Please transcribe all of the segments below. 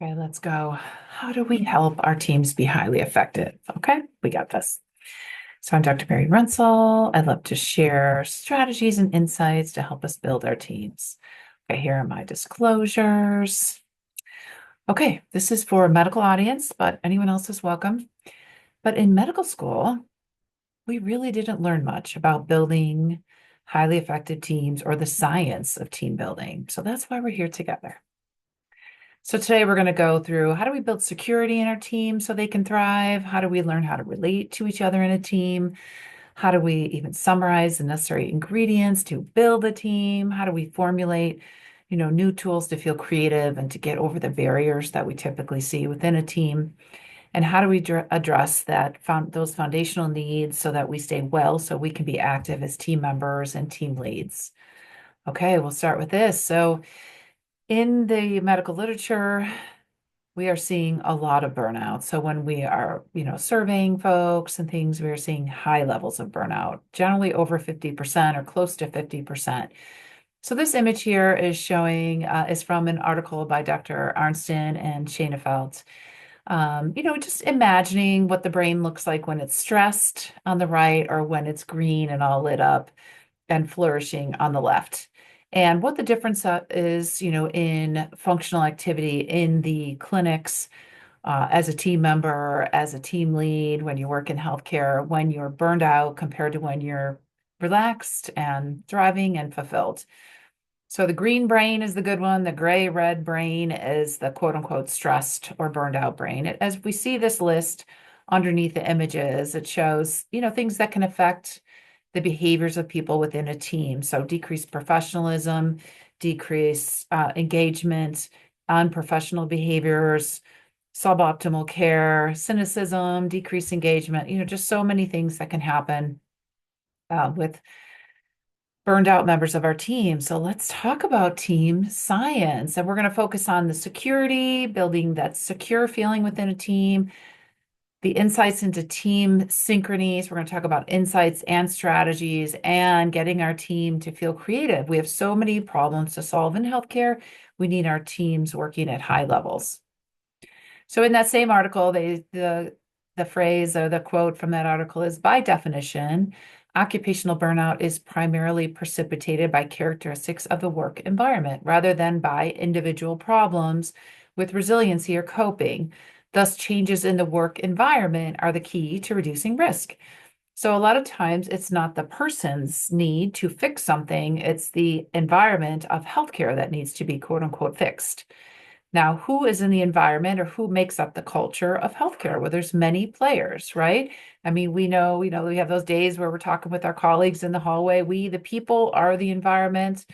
Okay, let's go. How do we help our teams be highly effective? Okay, we got this. So I'm Dr. Mary Runsell. I'd love to share strategies and insights to help us build our teams. Okay, here are my disclosures. Okay, this is for a medical audience, but anyone else is welcome. But in medical school, we really didn't learn much about building highly effective teams or the science of team building. So that's why we're here together. So today we're going to go through how do we build security in our team so they can thrive? How do we learn how to relate to each other in a team? How do we even summarize the necessary ingredients to build a team? How do we formulate, new tools to feel creative and to get over the barriers that we typically see within a team? And how do we address those foundational needs so that we stay well, so we can be active as team members and team leads? Okay, we'll start with this. So in the medical literature, we are seeing a lot of burnout. So when we are, surveying folks and things, we are seeing high levels of burnout, generally over 50% or close to 50%. So this image here is showing, is from an article by Dr. Arnsten and Schoenfeld. Just imagining what the brain looks like when it's stressed on the right or when it's green and all lit up and flourishing on the left. And what the difference is, in functional activity in the clinics, as a team member, as a team lead, when you work in healthcare, when you're burned out compared to when you're relaxed and thriving and fulfilled. So the green brain is the good one. The gray red brain is the quote unquote stressed or burned out brain. As we see this list underneath the images, it shows, things that can affect the behaviors of people within a team. So decreased professionalism, decreased engagement, unprofessional behaviors, suboptimal care, cynicism, decreased engagement, just so many things that can happen with burned out members of our team. So let's talk about team science. And we're going to focus on the security, building that secure feeling within a team, the insights into team synchronies. We're going to talk about insights and strategies and getting our team to feel creative. We have so many problems to solve in healthcare. We need our teams working at high levels. So in that same article, the phrase or the quote from that article is, by definition, occupational burnout is primarily precipitated by characteristics of the work environment rather than by individual problems with resiliency or coping. Thus, changes in the work environment are the key to reducing risk. So a lot of times it's not the person's need to fix something, it's the environment of healthcare that needs to be quote unquote fixed. Now, who is in the environment or who makes up the culture of healthcare? Well, there's many players, right? I mean, we know, we have those days where we're talking with our colleagues in the hallway. We, the people, are the environment.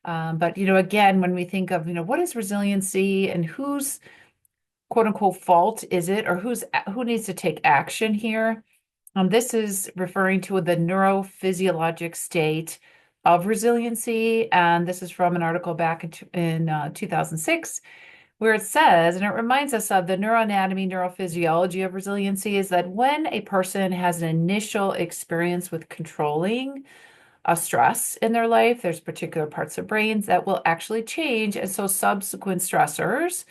But, again, when we think of, what is resiliency and whose quote unquote fault is it, or who needs to take action here? This is referring to the neurophysiologic state of resiliency. And this is from an article back in 2006 where it says, and it reminds us of the neuroanatomy, neurophysiology of resiliency, is that when a person has an initial experience with controlling a stress in their life, there's particular parts of brains that will actually change. And so subsequent stressors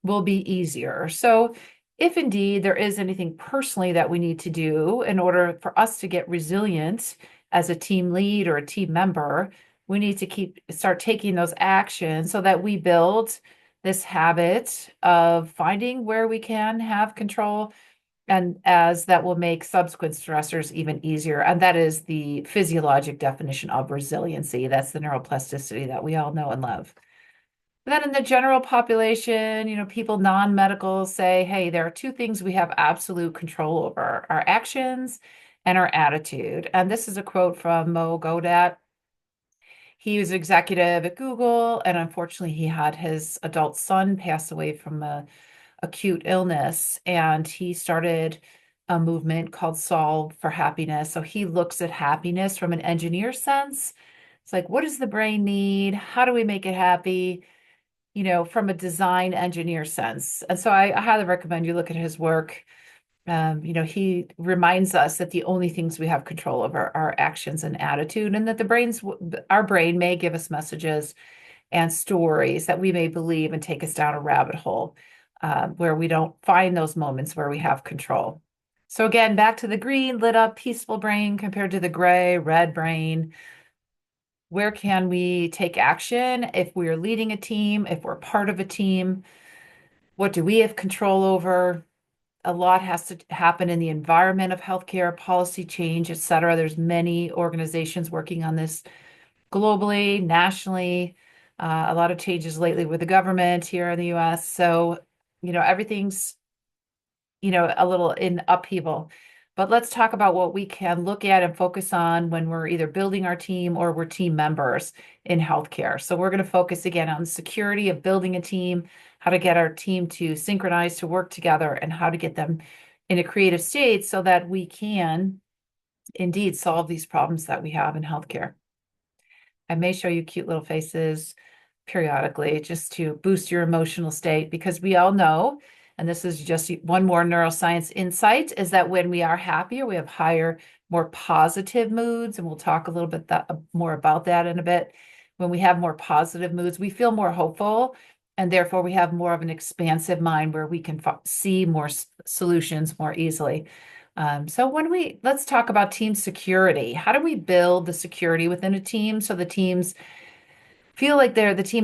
will be easier. So if indeed there is anything personally that we need to do in order for us to get resilient as a team lead or a team member, we need to start taking those actions so that we build this habit of finding where we can have control, and as that will make subsequent stressors even easier. And that is the physiologic definition of resiliency. That's the neuroplasticity that we all know and love. But then in the general population, people non-medical say, hey, there are two things we have absolute control over, our actions and our attitude. And this is a quote from Mo Godat. He was executive at Google, and unfortunately, he had his adult son pass away from a acute illness, and he started a movement called Solve for Happiness. So he looks at happiness from an engineer sense. It's like, what does the brain need? How do we make it happy? From a design engineer sense. And so I highly recommend you look at his work. He reminds us that the only things we have control over are actions and attitude, and that our brain may give us messages and stories that we may believe and take us down a rabbit hole. where we don't find those moments where we have control. So again, back to the green, lit up, peaceful brain compared to the gray, red brain. Where can we take action if we're leading a team, if we're part of a team? What do we have control over? A lot has to happen in the environment of healthcare, policy change, et cetera. There's many organizations working on this globally, nationally. A lot of changes lately with the government here in the US. So, everything's a little in upheaval. But let's talk about what we can look at and focus on when we're either building our team or we're team members in healthcare. So we're going to focus again on the security of building a team, how to get our team to synchronize, to work together, and how to get them in a creative state so that we can indeed solve these problems that we have in healthcare. I may show you cute little faces periodically just to boost your emotional state because we all know, and this is just one more neuroscience insight, is that when we are happier, we have higher, more positive moods. And we'll talk a little bit more about that in a bit. When we have more positive moods, we feel more hopeful. And therefore, we have more of an expansive mind where we can see more solutions more easily. So let's talk about team security. How do we build the security within a team so the team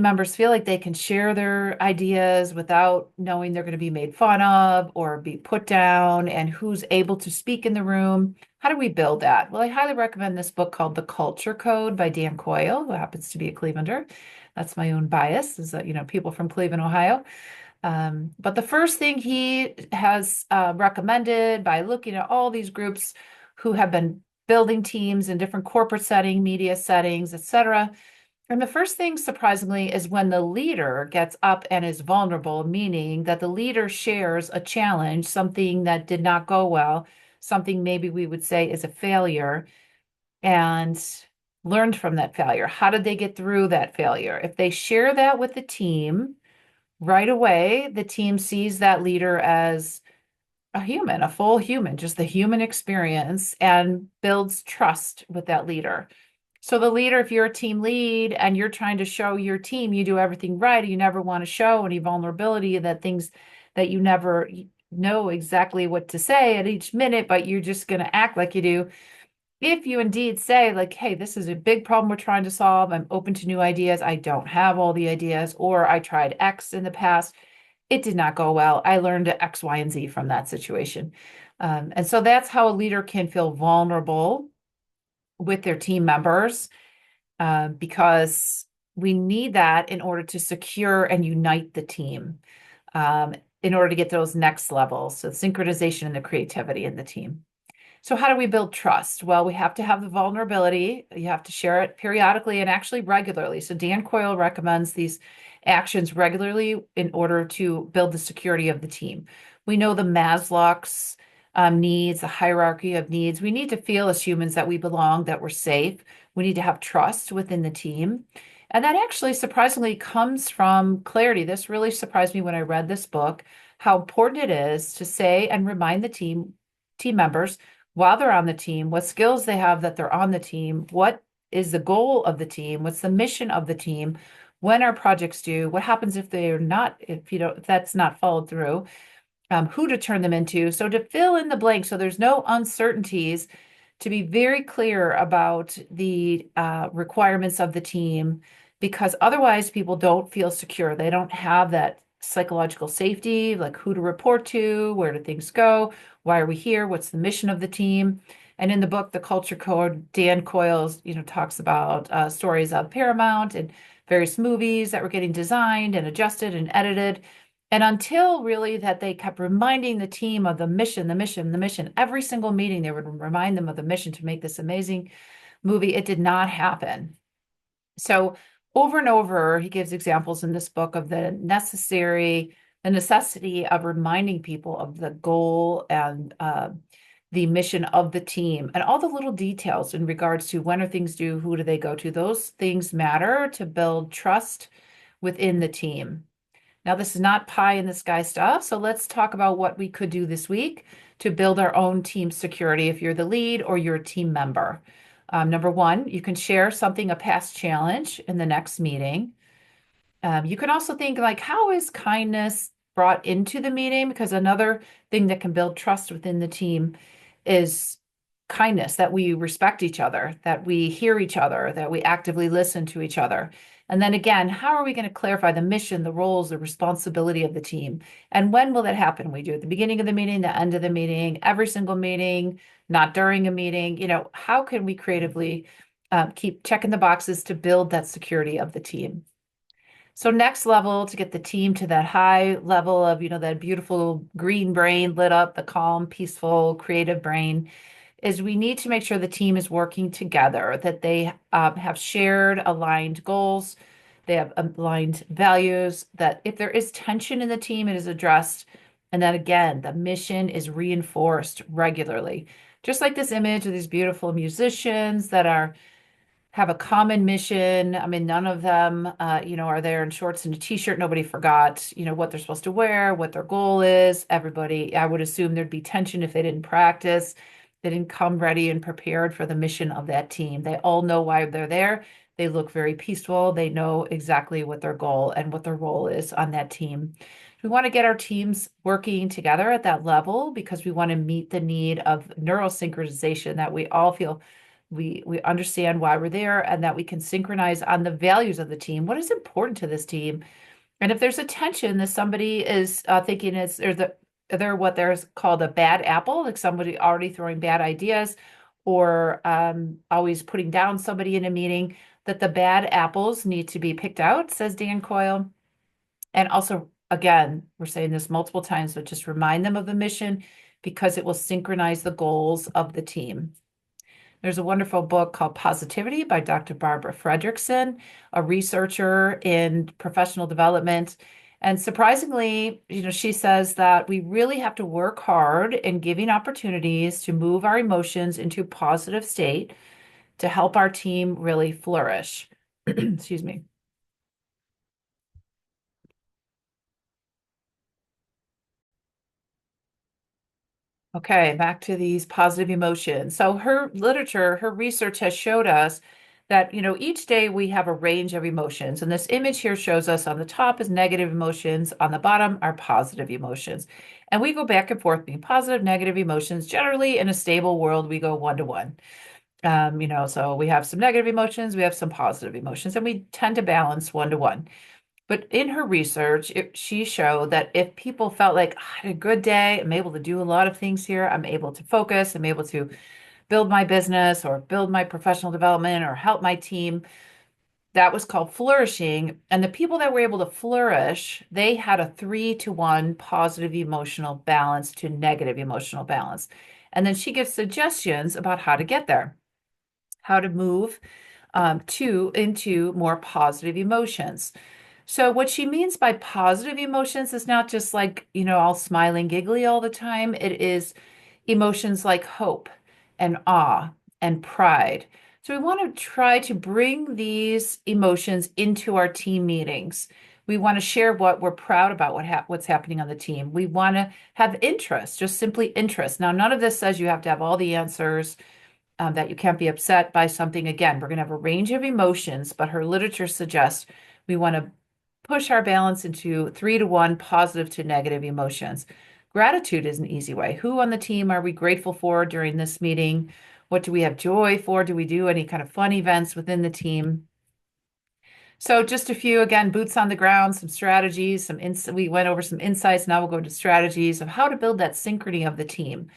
members feel like they can share their ideas without knowing they're going to be made fun of or be put down, and who's able to speak in the room? How do we build that? Well, I highly recommend this book called The Culture Code by Dan Coyle, who happens to be a Clevelander. That's my own bias, is that, people from Cleveland, Ohio. But the first thing he has recommended, by looking at all these groups who have been building teams in different corporate setting, media settings, etc. And the first thing, surprisingly, is when the leader gets up and is vulnerable, meaning that the leader shares a challenge, something that did not go well, something maybe we would say is a failure, and learned from that failure. How did they get through that failure? If they share that with the team, right away, the team sees that leader as a human, a full human, just the human experience, and builds trust with that leader. So the leader, if you're a team lead and you're trying to show your team you do everything right, you never want to show any vulnerability, that things that you never know exactly what to say at each minute, but you're just going to act like you do. If you indeed say, like, hey, this is a big problem we're trying to solve, I'm open to new ideas, I don't have all the ideas, or I tried X in the past, it did not go well, I learned X, Y, and Z from that situation. And so that's how a leader can feel vulnerable with their team members, because we need that in order to secure and unite the team, in order to get those next levels. So synchronization and the creativity in the team. So how do we build trust? Well, we have to have the vulnerability. You have to share it periodically and actually regularly. So Dan Coyle recommends these actions regularly in order to build the security of the team. We know the Maslow's needs, the hierarchy of needs. We need to feel as humans that we belong, that we're safe. We need to have trust within the team. And that actually surprisingly comes from clarity. This really surprised me when I read this book, how important it is to say and remind the team members while they're on the team, what skills they have that they're on the team, what is the goal of the team, what's the mission of the team, when are projects due, what happens if they're not, if that's not followed through, who to turn them into. So to fill in the blank, so there's no uncertainties, to be very clear about the requirements of the team, because otherwise people don't feel secure. They don't have that psychological safety, like who to report to, where do things go, why are we here, what's the mission of the team. And in the book, The Culture Code, Dan Coyles, talks about stories of Paramount and various movies that were getting designed and adjusted and edited. And until really that they kept reminding the team of the mission, the mission, the mission, every single meeting, they would remind them of the mission to make this amazing movie. It did not happen. So over and over, he gives examples in this book of the necessity of reminding people of the goal and the mission of the team, and all the little details in regards to when are things due, who do they go to. Those things matter to build trust within the team. Now, this is not pie in the sky stuff, so let's talk about what we could do this week to build our own team security if you're the lead or you're a team member. Number one, you can share something, a past challenge, in the next meeting. You can also think, like, how is kindness brought into the meeting, because another thing that can build trust within the team is kindness, that we respect each other, that we hear each other, that we actively listen to each other. And then again, how are we going to clarify the mission, the roles, the responsibility of the team? And when will that happen? We do at the beginning of the meeting, the end of the meeting, every single meeting, not during a meeting. How can we creatively keep checking the boxes to build that security of the team? So next level, to get the team to that high level of, that beautiful green brain lit up, the calm, peaceful, creative brain, is we need to make sure the team is working together, that they have shared, aligned goals, they have aligned values, that if there is tension in the team, it is addressed. And then again, the mission is reinforced regularly. Just like this image of these beautiful musicians that have a common mission. I mean, none of them, are there in shorts and a t-shirt. Nobody forgot, what they're supposed to wear, what their goal is. Everybody, I would assume there'd be tension if they didn't practice. They didn't come ready and prepared for the mission of that team. They all know why they're there. They look very peaceful. They know exactly what their goal and what their role is on that team. We want to get our teams working together at that level because we want to meet the need of neurosynchronization, that we all feel we understand why we're there and that we can synchronize on the values of the team. What is important to this team? And if there's a tension that somebody is thinking they're what there's called a bad apple, like somebody already throwing bad ideas or always putting down somebody in a meeting, that the bad apples need to be picked out, says Dan Coyle. And also, again, we're saying this multiple times, but just remind them of the mission because it will synchronize the goals of the team. There's a wonderful book called Positivity by Dr. Barbara Fredrickson, a researcher in professional development. And surprisingly, she says that we really have to work hard in giving opportunities to move our emotions into a positive state to help our team really flourish. Excuse me. Okay, back to these positive emotions. So her literature, her research has showed us that, each day we have a range of emotions. And this image here shows us on the top is negative emotions, on the bottom are positive emotions. And we go back and forth being positive, negative emotions. Generally, in a stable world, we go one to one. So we have some negative emotions, we have some positive emotions, and we tend to balance one to one. But in her research, she showed that if people felt like, I had a good day, I'm able to do a lot of things here, I'm able to focus, I'm able to build my business or build my professional development or help my team, that was called flourishing. And the people that were able to flourish, they had a 3-to-1 positive emotional balance to negative emotional balance. And then she gives suggestions about how to get there, how to move into more positive emotions. So what she means by positive emotions is not just like, all smiling, giggly all the time. It is emotions like hope and awe and pride. So we want to try to bring these emotions into our team meetings. We want to share what we're proud about, what's happening on the team. We want to have interest, just simply interest. Now, none of this says you have to have all the answers, that you can't be upset by something. Again, we're going to have a range of emotions, but her literature suggests we want to push our balance into 3-to-1 positive to negative emotions. Gratitude is an easy way. Who on the team are we grateful for during this meeting? What do we have joy for? Do we do any kind of fun events within the team? So just a few, again, boots on the ground, some strategies, we went over some insights. Now we'll go to strategies of how to build that synchrony of the team.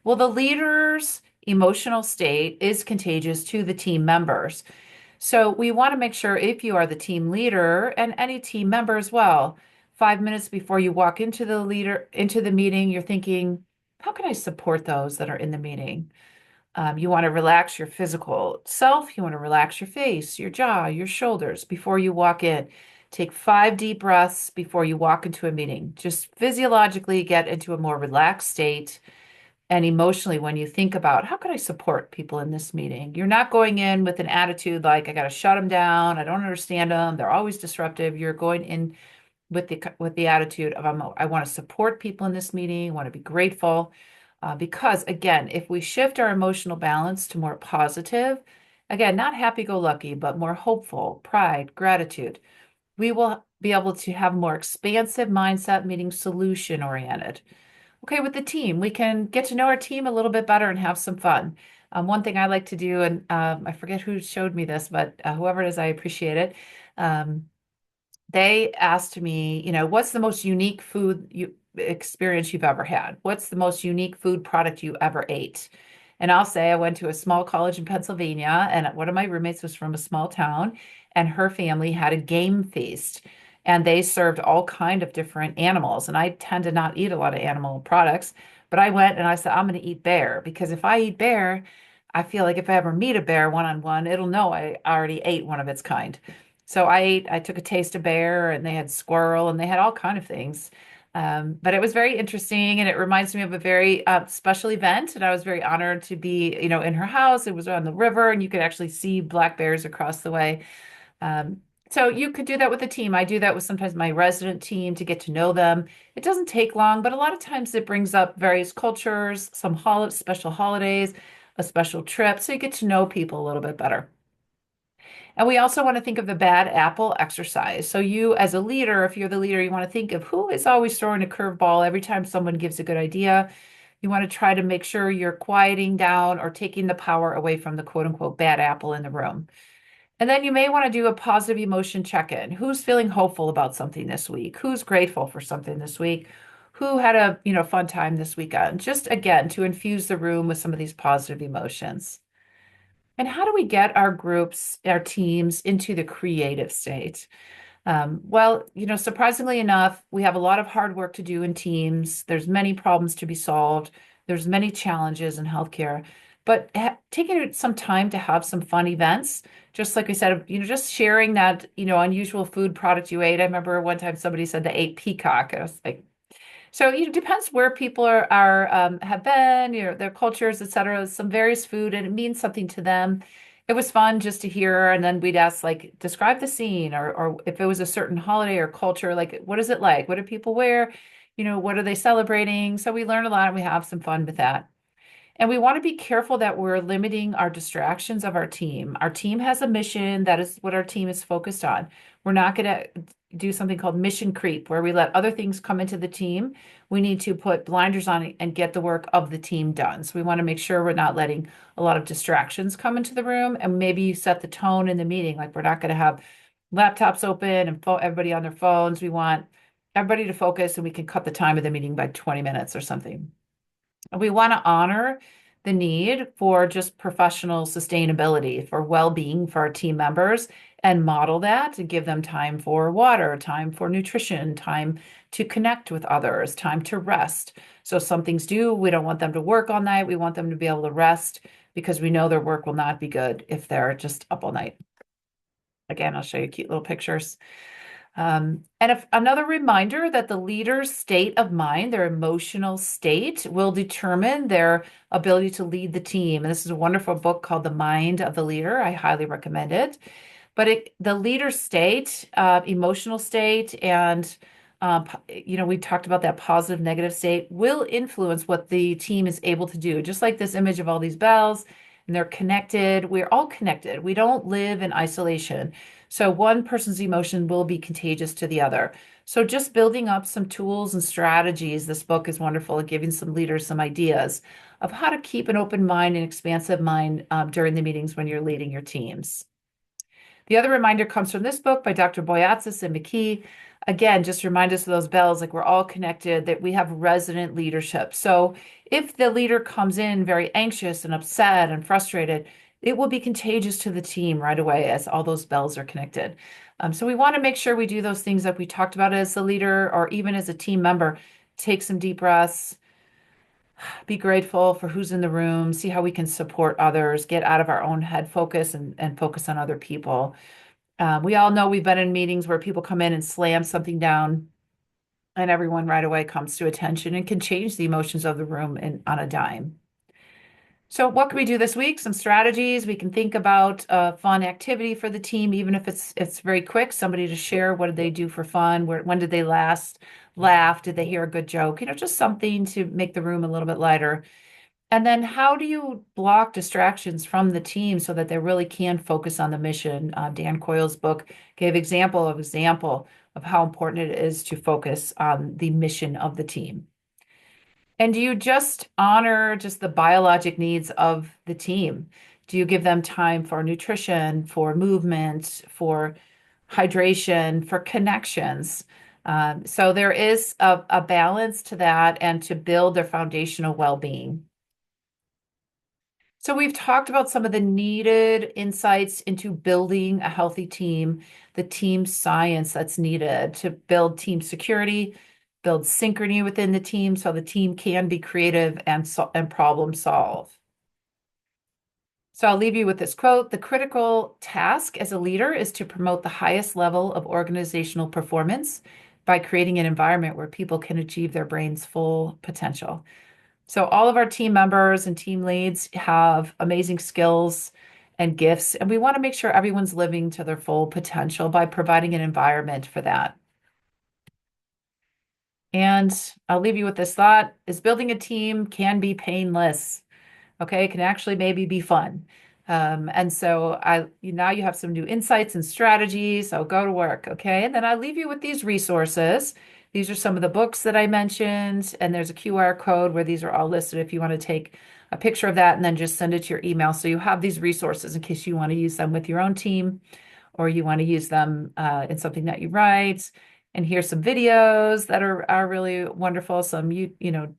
Well, the leader's emotional state is contagious to the team members. So we want to make sure, if you are the team leader and any team member as well, 5 minutes before you walk into the meeting, you're thinking, how can I support those that are in the meeting? You want to relax your physical self. You want to relax your face, your jaw, your shoulders before you walk in. Take 5 deep breaths before you walk into a meeting. Just physiologically get into a more relaxed state. And emotionally, when you think about how can I support people in this meeting, you're not going in with an attitude like I got to shut them down. I don't understand them. They're always disruptive. You're going in with the attitude of I want to support people in this meeting. I want to be grateful. Because again, if we shift our emotional balance to more positive, again, not happy-go-lucky, but more hopeful, pride, gratitude, we will be able to have a more expansive mindset, meaning solution oriented. Okay, with the team, we can get to know our team a little bit better and have some fun. One thing I like to do, and I forget who showed me this, but whoever it is, I appreciate it. Um, they asked me, what's the most unique experience you've ever had? What's the most unique food product you ever ate? And I'll say I went to a small college in Pennsylvania, and one of my roommates was from a small town, and her family had a game feast, and they served all kind of different animals. And I tend to not eat a lot of animal products, but I went and I said, I'm going to eat bear because if I eat bear, I feel like if I ever meet a bear one on one, it'll know I already ate one of its kind. So I took a taste of bear and they had squirrel and they had all kind of things. But it was very interesting and it reminds me of a very special event. And I was very honored to be, in her house. It was on the river and you could actually see black bears across the way. Um, so you could do that with a team. I do that with sometimes my resident team to get to know them. It doesn't take long, but a lot of times it brings up various cultures, some special holidays, a special trip. So you get to know people a little bit better. And we also want to think of the bad apple exercise. So you as a leader, if you're the leader, you want to think of who is always throwing a curveball every time someone gives a good idea. You want to try to make sure you're quieting down or taking the power away from the quote unquote bad apple in the room. And then you may want to do a positive emotion check-in. Who's feeling hopeful about something this week? Who's grateful for something this week? Who had a, fun time this weekend? Just again, to infuse the room with some of these positive emotions. And how do we get our groups, our teams into the creative state? Well, surprisingly enough, we have a lot of hard work to do in teams. There's many problems to be solved. There's many challenges in healthcare, but taking some time to have some fun events, just like we said, just sharing that, unusual food product you ate. I remember one time somebody said they ate peacock. I was like, so it depends where people have been, their cultures, et cetera, some various food, and it means something to them. It was fun just to hear, and then we'd ask like, describe the scene, or if it was a certain holiday or culture, like what is it like? What do people wear? What are they celebrating? So we learn a lot and we have some fun with that. And we want to be careful that we're limiting our distractions of our team. Our team has a mission. That is what our team is focused on. We're not going to do something called mission creep, where we let other things come into the team. We need to put blinders on it and get the work of the team done. So we want to make sure we're not letting a lot of distractions come into the room. And maybe you set the tone in the meeting. Like we're not going to have laptops open and everybody on their phones. We want everybody to focus and we can cut the time of the meeting by 20 minutes or something. We want to honor the need for just professional sustainability, for well-being for our team members, and model that to give them time for water, time for nutrition, time to connect with others, time to rest. So some things do, we don't want them to work all night. We want them to be able to rest because we know their work will not be good if they're just up all night. Again, I'll show you cute little pictures. And if, another reminder that the leader's state of mind, their emotional state, will determine their ability to lead the team. And this is a wonderful book called The Mind of the Leader. I highly recommend it. But the leader's state, emotional state, and we talked about that positive, negative state will influence what the team is able to do. Just like this image of all these bells, and they're connected. We're all connected. We don't live in isolation. So one person's emotion will be contagious to the other. So just building up some tools and strategies. This book is wonderful at giving some leaders some ideas of how to keep an open mind and expansive mind during the meetings when you're leading your teams. The other reminder comes from this book by Dr. Boyatzis and McKee. Again, just remind us of those bells, like we're all connected, that we have resident leadership. So if the leader comes in very anxious and upset and frustrated, it will be contagious to the team right away as all those bells are connected. So we want to make sure we do those things that we talked about as the leader or even as a team member. Take some deep breaths, be grateful for who's in the room, see how we can support others, get out of our own head focus and focus on other people. We all know we've been in meetings where people come in and slam something down, and everyone right away comes to attention and can change the emotions of the room on a dime. So what can we do this week? Some strategies. We can think about a fun activity for the team, even if it's very quick. Somebody to share, what did they do for fun? When did they last laugh? Did they hear a good joke? Just something to make the room a little bit lighter. And then how do you block distractions from the team so that they really can focus on the mission? Dan Coyle's book gave example of example of how important it is to focus on the mission of the team. And do you just honor just the biologic needs of the team? Do you give them time for nutrition, for movement, for hydration, for connections? So there is a balance to that and to build their foundational well-being. So we've talked about some of the needed insights into building a healthy team, the team science that's needed to build team security, build synchrony within the team so the team can be creative and problem solve. So I'll leave you with this quote. The critical task as a leader is to promote the highest level of organizational performance by creating an environment where people can achieve their brain's full potential. So all of our team members and team leads have amazing skills and gifts, and we want to make sure everyone's living to their full potential by providing an environment for that. And I'll leave you with this thought is building a team can be painless. Okay, it can actually maybe be fun. And so now you have some new insights and strategies. So go to work. Okay. And then I leave you with these resources. These are some of the books that I mentioned, and there's a QR code where these are all listed if you want to take a picture of that and then just send it to your email. So you have these resources in case you want to use them with your own team or you want to use them in something that you write. And here's some videos that are really wonderful, some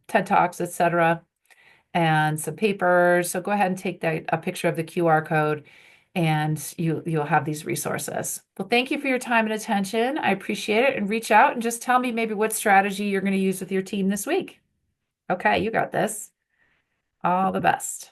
TED Talks, etc., and some papers. So go ahead and take a picture of the QR code and you'll have these resources. Well, thank you for your time and attention. I appreciate it. And reach out and just tell me maybe what strategy you're going to use with your team this week. Okay, you got this. All the best.